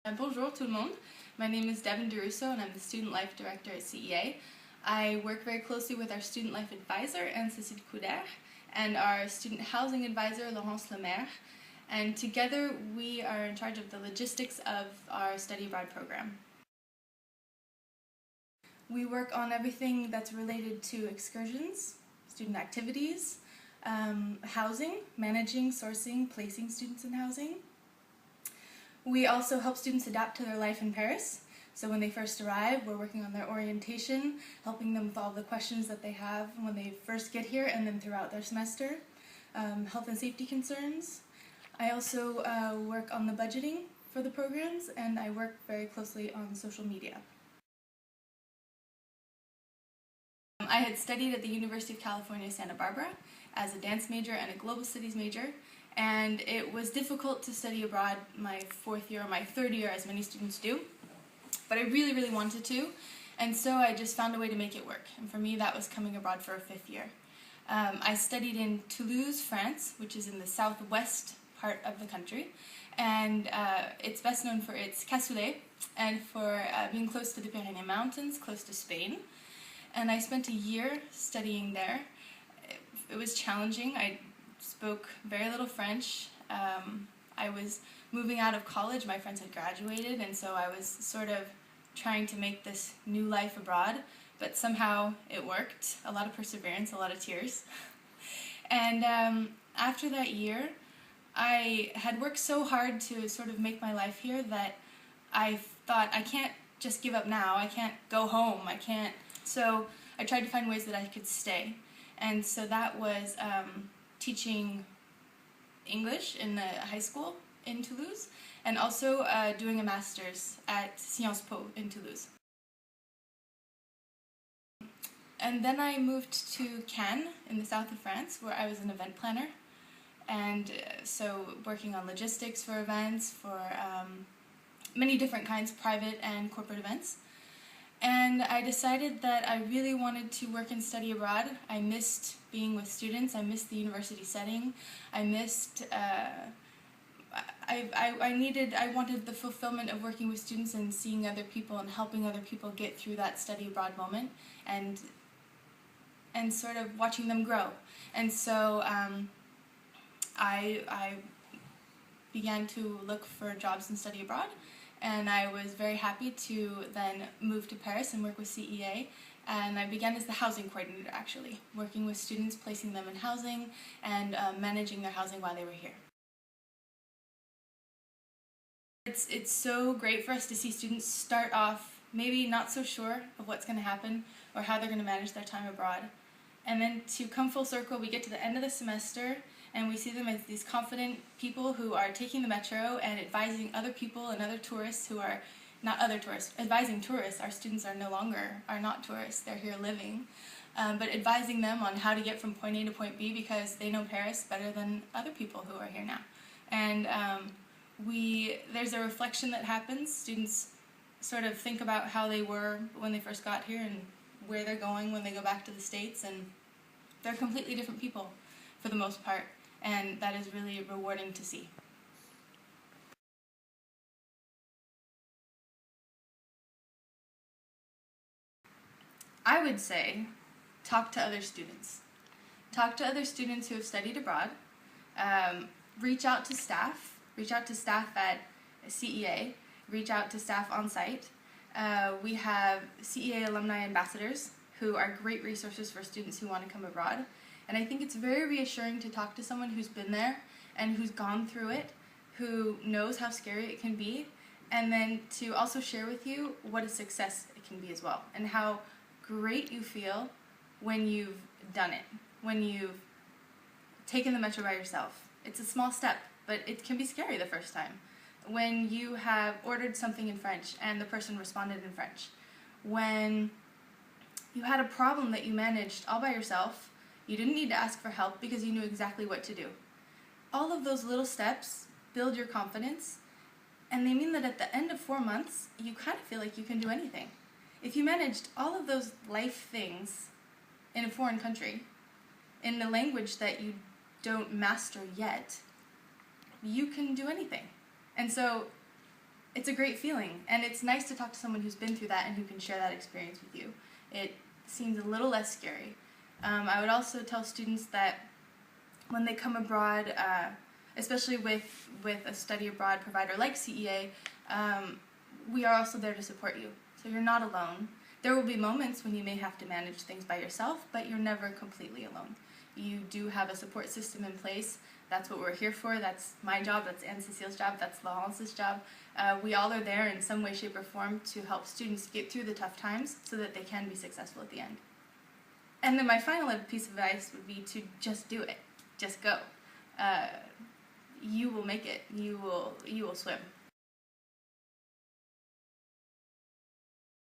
Bonjour tout le monde. My name is Devon and I'm the Student Life Director at CEA. I work very closely with our Student Life Advisor, Anne-Cécile Couder, and our Student Housing Advisor, Laurence Lemaire. And together we are in charge of the logistics of our study abroad program. We work on everything that's related to excursions, student activities, housing, managing, sourcing, placing students in housing. We also help students adapt to their life in Paris. So when they first arrive, we're working on their orientation, helping them with all the questions that they have when they first get here and then throughout their semester, health and safety concerns. I also work on the budgeting for the programs, and I work very closely on social media. I had studied at the University of California, Santa Barbara as a dance major and a global studies major, and it was difficult to study abroad my fourth year or my third year, as many students do, but I really wanted to, and so I just found a way to make it work, and for me that was coming abroad for a fifth year. I studied in Toulouse, France, which is in the southwest part of the country, and it's best known for its cassoulet and for being close to the Pyrenees Mountains, close to Spain. And I spent a year studying there. It was challenging. I spoke very little French. I was moving out of college. My friends had graduated, and so I was sort of trying to make this new life abroad, but somehow it worked. A lot of perseverance, a lot of tears. And after that year, I had worked so hard to sort of make my life here that I thought, I can't just give up now. I can't go home. I can't. So I tried to find ways that I could stay. And so that was teaching English in the high school in Toulouse, and also doing a master's at Sciences Po in Toulouse. And then I moved to Cannes in the south of France, where I was an event planner, and so working on logistics for events, for many different kinds, private and corporate events. And I decided that I really wanted to work and study abroad. I missed being with students, I missed the university setting, I missed, I wanted the fulfillment of working with students and seeing other people and helping other people get through that study abroad moment and sort of watching them grow. And so I began to look for jobs and study abroad. And I was very happy to then move to Paris and work with CEA. And I began as the housing coordinator, actually, working with students, placing them in housing, and managing their housing while they were here. It's so great for us to see students start off maybe not so sure of what's going to happen or how they're going to manage their time abroad. And then to come full circle, we get to the end of the semester, and we see them as these confident people who are taking the metro and advising other people and other tourists who are not other tourists, advising tourists. Our students are not tourists, they're here living, but advising them on how to get from point A to point B because they know Paris better than other people who are here now. And there's a reflection that happens. Students sort of think about how they were when they first got here and where they're going when they go back to the States, and they're completely different people for the most part. And that is really rewarding to see. I would say, talk to other students. Talk to other students who have studied abroad. Reach out to staff. Reach out to staff at CEA. Reach out to staff on site. We have CEA alumni ambassadors who are great resources for students who want to come abroad. And I think it's very reassuring to talk to someone who's been there and who's gone through it, who knows how scary it can be, and then to also share with you what a success it can be as well, and how great you feel when you've done it, when you've taken the metro by yourself. It's a small step, but it can be scary the first time. When you have ordered something in French and the person responded in French. When you had a problem that you managed all by yourself. You didn't need to ask for help because you knew exactly what to do. All of those little steps build your confidence, and they mean that at the end of 4 months, you kind of feel like you can do anything. If you managed all of those life things in a foreign country, in a language that you don't master yet, you can do anything. And so it's a great feeling, and it's nice to talk to someone who's been through that and who can share that experience with you. It seems a little less scary. I would also tell students that when they come abroad, especially with a study abroad provider like CEA, we are also there to support you. So you're not alone. There will be moments when you may have to manage things by yourself, but you're never completely alone. You do have a support system in place. That's what we're here for. That's my job, that's Anne Cecile's job, that's La Hollis's job. We all are there in some way, shape, or form to help students get through the tough times so that they can be successful at the end. And then my final piece of advice would be to just do it. Just go. You will make it. You will swim.